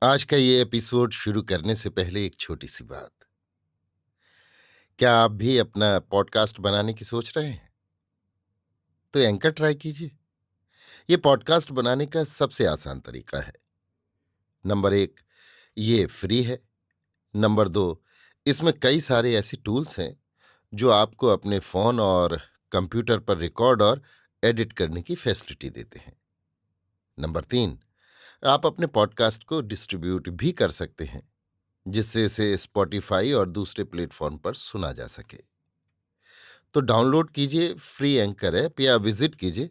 आज का ये एपिसोड शुरू करने से पहले एक छोटी सी बात। क्या आप भी अपना पॉडकास्ट बनाने की सोच रहे हैं? तो एंकर ट्राई कीजिए। ये पॉडकास्ट बनाने का सबसे आसान तरीका है। नंबर 1, ये फ्री है। नंबर 2, इसमें कई सारे ऐसे टूल्स हैं जो आपको अपने फ़ोन और कंप्यूटर पर रिकॉर्ड और एडिट करने की फैसिलिटी देते हैं। नंबर 3, आप अपने पॉडकास्ट को डिस्ट्रीब्यूट भी कर सकते हैं, जिससे इसे स्पॉटिफ़ाई और दूसरे प्लेटफ़ॉर्म पर सुना जा सके। तो डाउनलोड कीजिए फ्री एंकर ऐप या विजिट कीजिए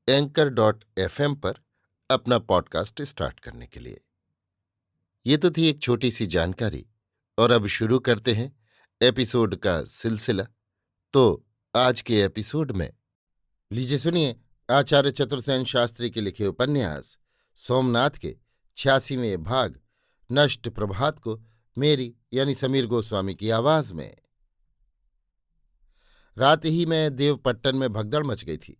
anchor.fm पर अपना पॉडकास्ट स्टार्ट करने के लिए। ये तो थी एक छोटी सी जानकारी, और अब शुरू करते हैं एपिसोड का सिलसिला। तो आज के एपिसोड में लीजिए सुनिए आचार्य चतुर्सेन शास्त्री के लिखे उपन्यास सोमनाथ के 86वें भाग नष्ट प्रभात को मेरी यानी समीर गोस्वामी की आवाज में। रात ही में देवपट्टन में भगदड़ मच गई थी।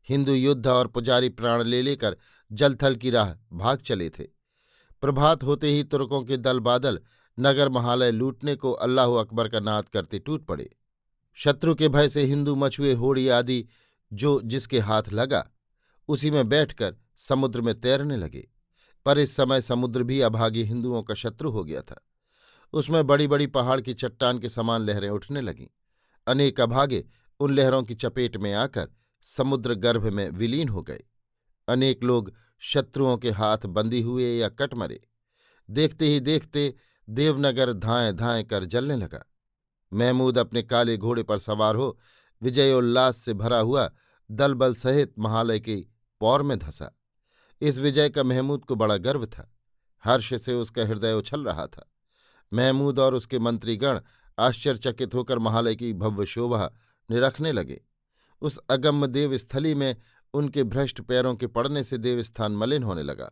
हिंदू युद्ध और पुजारी प्राण ले लेकर जलथल की राह भाग चले थे। प्रभात होते ही तुर्कों के दल बादल नगर महालय लूटने को अल्लाह अकबर का नाद करते टूट पड़े। शत्रु के भय से हिंदू मछुए होड़ी आदि जो जिसके हाथ लगा उसी में बैठकर समुद्र में तैरने लगे। पर इस समय समुद्र भी अभागे हिंदुओं का शत्रु हो गया था। उसमें बड़ी बड़ी पहाड़ की चट्टान के समान लहरें उठने लगीं। अनेक अभागे उन लहरों की चपेट में आकर समुद्र गर्भ में विलीन हो गए। अनेक लोग शत्रुओं के हाथ बंदी हुए या कट मरे। देखते ही देखते देवनगर धाएं धाएं कर जलने लगा। महमूद अपने काले घोड़े पर सवार हो विजयोल्लास से भरा हुआ दलबल सहित महालय की पौर में धंसा। इस विजय का महमूद को बड़ा गर्व था। हर्ष से उसका हृदय उछल रहा था। महमूद और उसके मंत्रीगण आश्चर्यचकित होकर महालय की भव्य शोभा निरखने लगे। उस अगम्य देवस्थली में उनके भ्रष्ट पैरों के पड़ने से देवस्थान मलिन होने लगा।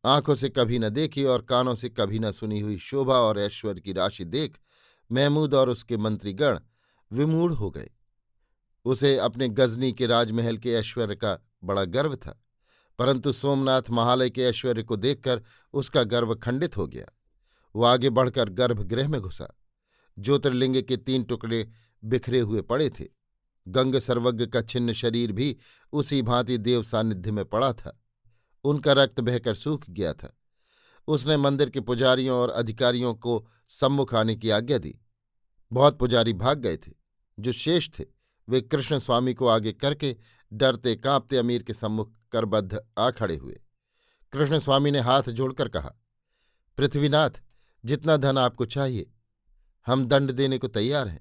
आंखों से कभी न देखी और कानों से कभी न सुनी हुई शोभा और ऐश्वर्य की राशि देख महमूद और उसके मंत्रीगण विमूढ़ हो गए। उसे अपने गजनी के राजमहल के ऐश्वर्य का बड़ा गर्व था, परंतु सोमनाथ महालय के ऐश्वर्य को देखकर उसका गर्व खंडित हो गया। वो आगे बढ़कर गर्भगृह में घुसा। ज्योतिर्लिंग के 3 टुकड़े बिखरे हुए पड़े थे। गंग सर्वज्ञ का छिन्न शरीर भी उसी भांति देव सानिध्य में पड़ा था। उनका रक्त बहकर सूख गया था। उसने मंदिर के पुजारियों और अधिकारियों को सम्मुख आने की आज्ञा दी। बहुत पुजारी भाग गए थे। जो शेष थे वे कृष्ण स्वामी को आगे करके डरते कांपते अमीर के सम्मुख करबद्ध आ खड़े हुए। कृष्ण स्वामी ने हाथ जोड़कर कहा, पृथ्वीनाथ, जितना धन आपको चाहिए हम दंड देने को तैयार हैं,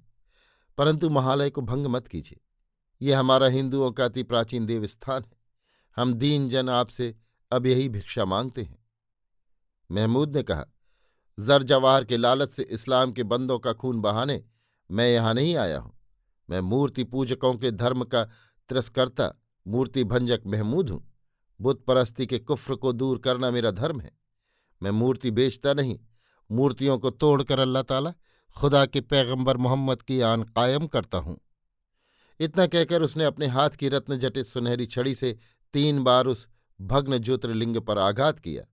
परंतु महालय को भंग मत कीजिए। यह हमारा हिंदुओं का अति प्राचीन देवस्थान है। हम दीन जन आपसे अब यही भिक्षा मांगते हैं। महमूद ने कहा, जर जवाहर के लालच से इस्लाम के बंदों का खून बहाने मैं यहां नहीं आया हूं। मैं मूर्ति पूजकों के धर्म का तिरस्कर्ता मूर्ति भंजक महमूद हूं। बुत परस्ती के कुफ्र को दूर करना मेरा धर्म है। मैं मूर्ति बेचता नहीं, मूर्तियों को तोड़कर अल्लाह ताला खुदा के पैगंबर मोहम्मद की आन कायम करता हूं। इतना कहकर उसने अपने हाथ की रत्न जटित सुनहरी छड़ी से 3 बार उस भग्न ज्योतिर्लिंग पर आघात किया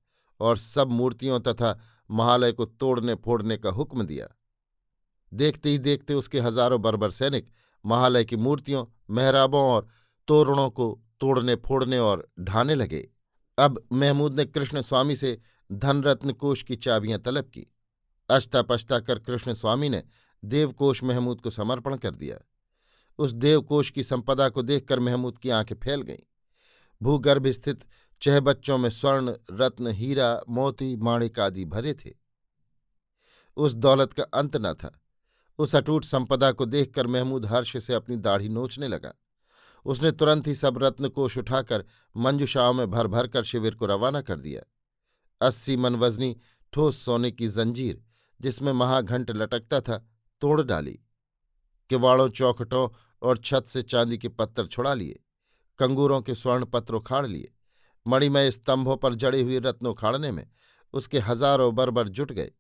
और सब मूर्तियों तथा महालय को तोड़ने फोड़ने का हुक्म दिया। देखते ही देखते उसके हजारों बर्बर सैनिक महालय की मूर्तियों, मेहराबों और तोरणों को तोड़ने फोड़ने और ढाने लगे। अब महमूद ने कृष्ण स्वामी से धनरत्न कोष की चाबियां तलब की। अश्ता पश्ता कर कृष्ण स्वामी ने देवकोष महमूद को समर्पण कर दिया। उस देवकोष की संपदा को देखकर महमूद की आंखें फैल गईं। भूगर्भ स्थित चहबच्चों में स्वर्ण, रत्न, हीरा, मोती, माणिक आदि भरे थे। उस दौलत का अंत न था। उस अटूट संपदा को देखकर महमूद हर्ष से अपनी दाढ़ी नोचने लगा। उसने तुरंत ही सब रत्नकोष उठाकर मंजुषाओं में भर भर कर शिविर को रवाना कर दिया। 80 मन वजनी ठोस सोने की जंजीर जिसमें महाघंट लटकता था तोड़ डाली। किवाड़ों, चौखटों और छत से चांदी के पत्थर छुड़ा लिए। कंगूरों के स्वर्ण पत्र उखाड़ लिए। मणिमय स्तंभों पर जड़े हुए रत्न उखाड़ने में उसके हजारों बर्बर जुट गए।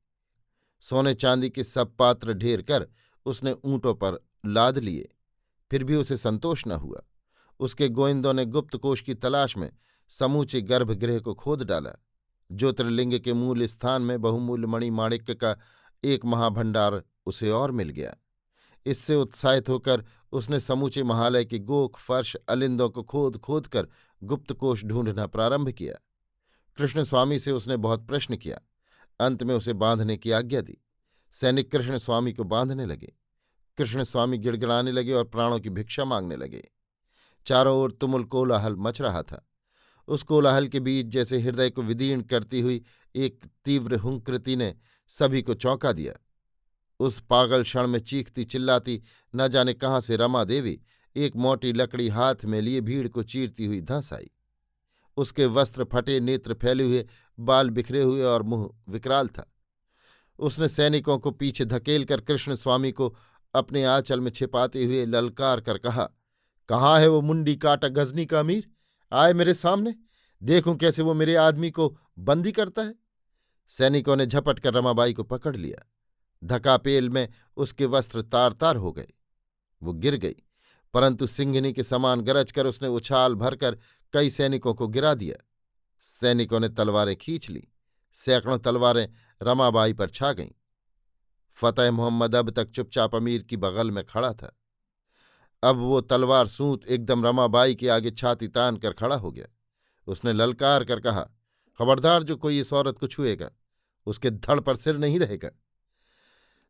सोने चांदी के सब पात्र ढेर कर उसने ऊंटों पर लाद लिए, फिर भी उसे संतोष न हुआ। उसके गोइंदों ने गुप्त कोष की तलाश में समूचे गर्भगृह को खोद डाला। ज्योतिर्लिंग के मूल स्थान में बहुमूल्य मणि माणिक्य का एक महाभंडार उसे और मिल गया। इससे उत्साहित होकर उसने समूचे महालय के गोख फर्श अलिंदों को खोद खोद कर गुप्तकोश ढूंढना प्रारंभ किया। कृष्ण स्वामी से उसने बहुत प्रश्न किया। अंत में उसे बांधने की आज्ञा दी। सैनिक कृष्ण स्वामी को बांधने लगे। कृष्ण स्वामी गिड़गिड़ाने लगे और प्राणों की भिक्षा मांगने लगे। चारों ओर तुमुल कोलाहल मच रहा था। उस कोलाहल के बीच जैसे हृदय को विदीर्ण करती हुई एक तीव्र हुंकृति ने सभी को चौंका दिया। उस पागल क्षण में चीखती चिल्लाती न जाने कहाँ से रमा देवी एक मोटी लकड़ी हाथ में लिए भीड़ को चीरती हुई धंस आई। उसके वस्त्र फटे, नेत्र फैले हुए, बाल बिखरे हुए और मुंह विकराल था। उसने सैनिकों को पीछे धकेलकर कृष्ण स्वामी को अपने आंचल में छिपाते हुए ललकार कर कहा, कहाँ है वो मुंडी काटा गजनी का अमीर? आए मेरे सामने, देखूं कैसे वो मेरे आदमी को बंदी करता है। सैनिकों ने झपट कर रमाबाई को पकड़ लिया। धकापेल में उसके वस्त्र तार तार हो गए। वो गिर गई, परंतु सिंघनी के समान गरज कर उसने उछाल भरकर कई सैनिकों को गिरा दिया। सैनिकों ने तलवारें खींच ली। सैकड़ों तलवारें रमाबाई पर छा गईं। फतेह मोहम्मद अब तक चुपचाप अमीर की बगल में खड़ा था। अब वो तलवार सूंत एकदम रमाबाई के आगे छाती तान कर खड़ा हो गया। उसने ललकार कर कहा, खबरदार, जो कोई इस औरत को छुएगा उसके धड़ पर सिर नहीं रहेगा।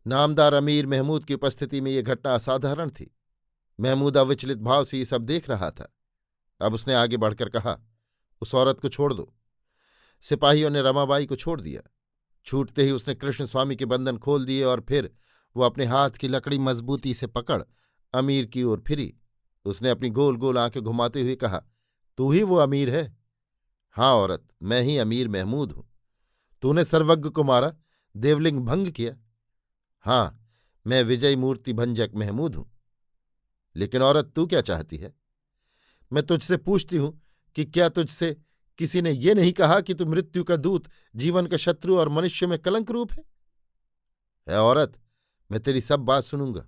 नामदार अमीर महमूद की उपस्थिति में यह घटना असाधारण थी। महमूद अविचलित भाव से ये सब देख रहा था। अब उसने आगे बढ़कर कहा, उस औरत को छोड़ दो। सिपाहियों ने रमाबाई को छोड़ दिया। छूटते ही उसने कृष्ण स्वामी के बंधन खोल दिए और फिर वो अपने हाथ की लकड़ी मजबूती से पकड़ अमीर की ओर फिरी। उसने अपनी गोल गोल आंखें घुमाते हुए कहा, तू ही वो अमीर है? हाँ औरत, मैं ही अमीर महमूद हूं। तूने सर्वज्ञ को मारा, देवलिंग भंग किया। हाँ, मैं विजयी मूर्ति भंजक महमूद हूं। लेकिन औरत, तू क्या चाहती है? मैं तुझसे पूछती हूं कि क्या तुझसे किसी ने ये नहीं कहा कि तू मृत्यु का दूत, जीवन का शत्रु और मनुष्य में कलंक रूप है औरत, मैं तेरी सब बात सुनूंगा,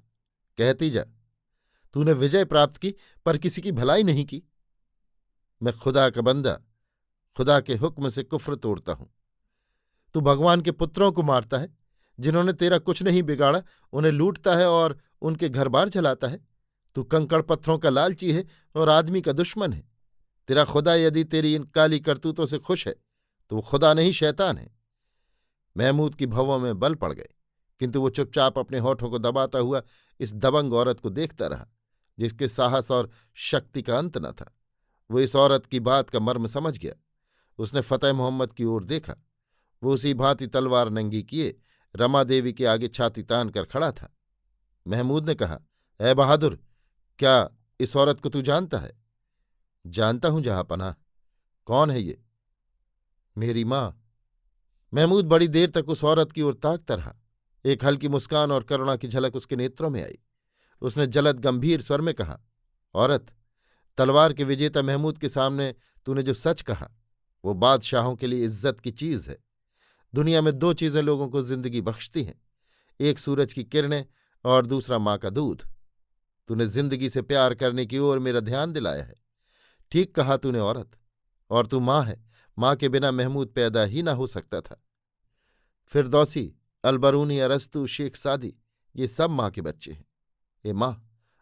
कहती जा। तूने विजय प्राप्त की पर किसी की भलाई नहीं की। मैं खुदा का बंदा, खुदा के हुक्म से कुफ्र तोड़ता हूं। तू भगवान के पुत्रों को मारता है जिन्होंने तेरा कुछ नहीं बिगाड़ा, उन्हें लूटता है और उनके घर बार जलाता है। तू कंकड़ पत्थरों का लालची है और आदमी का दुश्मन है। तेरा खुदा यदि तेरी इन काली करतूतों से खुश है तो वो खुदा नहीं, शैतान है। महमूद की भौं में बल पड़ गए, किंतु वो चुपचाप अपने होठों को दबाता हुआ इस दबंग औरत को देखता रहा, जिसके साहस और शक्ति का अंत न था। वो इस औरत की बात का मर्म समझ गया। उसने फतेह मोहम्मद की ओर देखा। वो उसी भांति तलवार नंगी किए रमा देवी के आगे छाती तान कर खड़ा था। महमूद ने कहा, ऐ बहादुर, क्या इस औरत को तू जानता है? जानता हूं जहांपनाह। कौन है ये? मेरी मां। महमूद बड़ी देर तक उस औरत की ओर ताकता रहा। एक हल्की मुस्कान और करुणा की झलक उसके नेत्रों में आई। उसने जलद गंभीर स्वर में कहा, औरत, तलवार के विजेता महमूद के सामने तूने जो सच कहा वो बादशाहों के लिए इज्जत की चीज है। दुनिया में दो चीजें लोगों को जिंदगी बख्शती हैं, एक सूरज की किरणें और दूसरा मां का दूध। तूने जिंदगी से प्यार करने की ओर मेरा ध्यान दिलाया है। ठीक कहा तूने औरत, और तू मां है। मां के बिना महमूद पैदा ही ना हो सकता था। फिरदौसी, अलबरूनी, अरस्तु, शेख सादी, ये सब मां के बच्चे हैं। ये मां,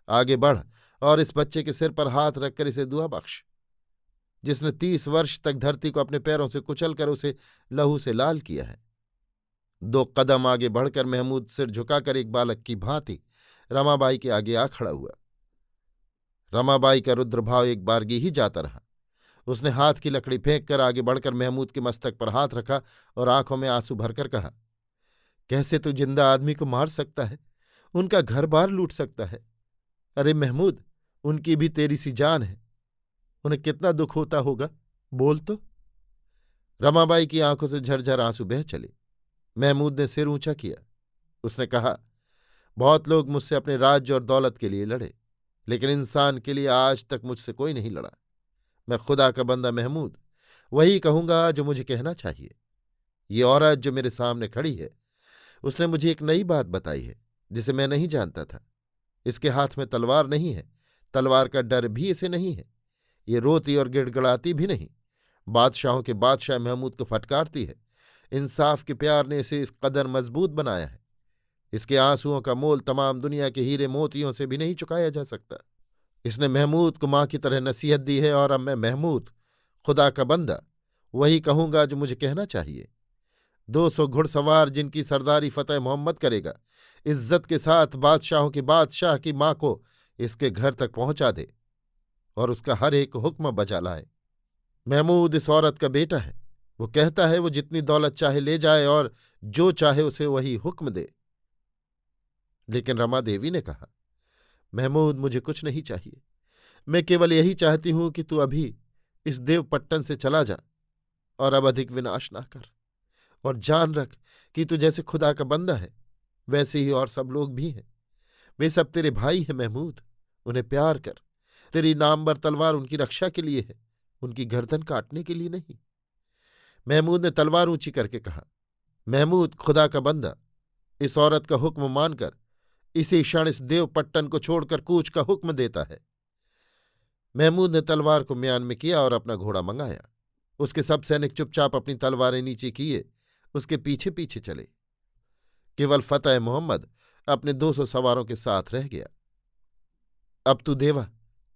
आगे बढ़ और इस बच्चे के सिर पर हाथ रखकर इसे दुआ बख्श, जिसने 30 वर्ष तक धरती को अपने पैरों से कुचलकर उसे लहू से लाल किया है। 2 कदम आगे बढ़कर महमूद सिर झुकाकर एक बालक की भांति रमाबाई के आगे आ खड़ा हुआ। रमाबाई का रुद्रभाव एक बारगी ही जाता रहा। उसने हाथ की लकड़ी फेंक कर आगे बढ़कर महमूद के मस्तक पर हाथ रखा और आंखों में आंसू भरकर कहा, कैसे तू जिंदा आदमी को मार सकता है, उनका घर बार लूट सकता है? अरे महमूद, उनकी भी तेरी सी जान है, उन्हें कितना दुख होता होगा, बोल तो। रमाबाई की आंखों से झरझर आंसू बह चले। महमूद ने सिर ऊंचा किया। उसने कहा, बहुत लोग मुझसे अपने राज्य और दौलत के लिए लड़े, लेकिन इंसान के लिए आज तक मुझसे कोई नहीं लड़ा। मैं खुदा का बंदा महमूद वही कहूंगा जो मुझे कहना चाहिए। ये औरत जो मेरे सामने खड़ी है, उसने मुझे एक नई बात बताई है जिसे मैं नहीं जानता था। इसके हाथ में तलवार नहीं है, तलवार का डर भी इसे नहीं है। ये रोती और गिड़गिड़ाती भी नहीं, बादशाहों के बादशाह महमूद को फटकारती है। इंसाफ के प्यार ने इसे इस कदर मजबूत बनाया है, इसके आंसुओं का मोल तमाम दुनिया के हीरे मोतियों से भी नहीं चुकाया जा सकता। इसने महमूद को माँ की तरह नसीहत दी है, और अब मैं महमूद, खुदा का बंदा, वही कहूंगा जो मुझे कहना चाहिए। 200 घुड़सवार जिनकी सरदारी फतेह मोहम्मद करेगा, इज्जत के साथ बादशाहों की बादशाह की माँ को इसके घर तक पहुंचा दे और उसका हर एक हुक्म बजा लाए। महमूद इस औरत का बेटा है। वो कहता है वो जितनी दौलत चाहे ले जाए और जो चाहे उसे वही हुक्म दे। लेकिन रमा देवी ने कहा, महमूद, मुझे कुछ नहीं चाहिए। मैं केवल यही चाहती हूं कि तू अभी इस देवपट्टन से चला जा और अब अधिक विनाश ना कर। और जान रख कि तू जैसे खुदा का बंदा है वैसे ही और सब लोग भी हैं। वे सब तेरे भाई हैं महमूद, उन्हें प्यार कर। तेरी नामवर तलवार उनकी रक्षा के लिए है, उनकी गर्दन काटने के लिए नहीं। महमूद ने तलवार ऊंची करके कहा, महमूद, खुदा का बंदा, इस औरत का हुक्म मानकर इसी क्षण इस देवपट्टन को छोड़कर कूच का हुक्म देता है। महमूद ने तलवार को म्यान में किया और अपना घोड़ा मंगाया। उसके सब सैनिक चुपचाप अपनी तलवारें नीचे किए उसके पीछे पीछे चले। केवल फतेह मोहम्मद अपने 200 सवारों के साथ रह गया। अब तू देवा,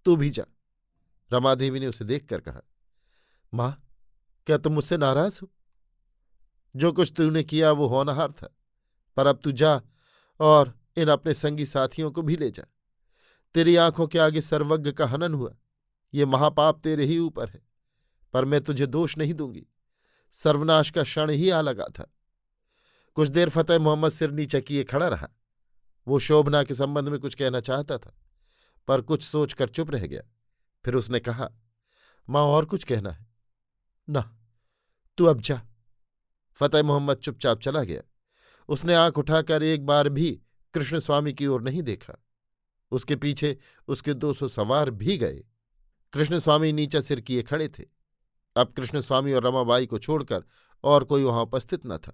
तू भी जा। रमादेवी ने उसे देखकर कहा, मां, क्या तुम मुझसे नाराज हो? जो कुछ तूने किया वो होनहार था, पर अब तू जा और इन अपने संगी साथियों को भी ले जा। तेरी आंखों के आगे सर्वज्ञ का हनन हुआ, ये महापाप तेरे ही ऊपर है, पर मैं तुझे दोष नहीं दूंगी। सर्वनाश का क्षण ही आ लगा था। कुछ देर फतेह मोहम्मद सिर नीचा किए खड़ा रहा। वो शोभना के संबंध में कुछ कहना चाहता था, पर कुछ सोचकर चुप रह गया। फिर उसने कहा, मां, और कुछ कहना है? ना, तू अब जा। फतेह मोहम्मद चुपचाप चला गया। उसने आंख उठाकर एक बार भी कृष्ण स्वामी की ओर नहीं देखा। उसके पीछे उसके 200 सवार भी गए। कृष्ण स्वामी नीचा सिर किए खड़े थे। अब कृष्ण स्वामी और रमाबाई को छोड़कर और कोई वहां उपस्थित न था।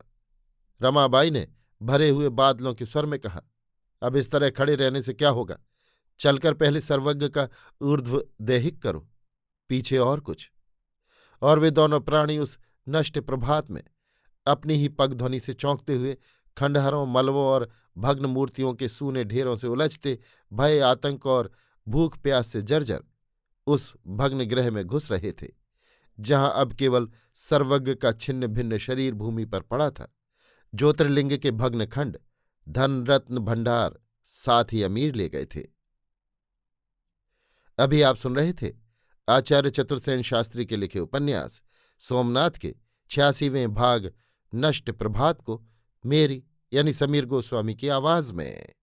रमाबाई ने भरे हुए बादलों के स्वर में कहा, अब इस तरह खड़े रहने से क्या होगा? चलकर पहले सर्वज्ञ का ऊर्ध्व दैहिक करो, पीछे और कुछ। और वे दोनों प्राणी उस नष्ट प्रभात में अपनी ही पगध्वनि से चौंकते हुए खंडहरों, मलबों और भग्न मूर्तियों के सूने ढेरों से उलझते भय, आतंक और भूख प्यास से जर्जर उस भग्न गृह में घुस रहे थे, जहां अब केवल सर्वज्ञ का छिन्न भिन्न शरीर भूमि पर पड़ा था। ज्योतिर्लिंग के भग्न खंड, धन रत्न भंडार साथ ही अमीर ले गए थे। अभी आप सुन रहे थे आचार्य चतुर्सेन शास्त्री के लिखे उपन्यास सोमनाथ के 86वें भाग नष्ट प्रभात को मेरी यानी समीर गोस्वामी की आवाज में।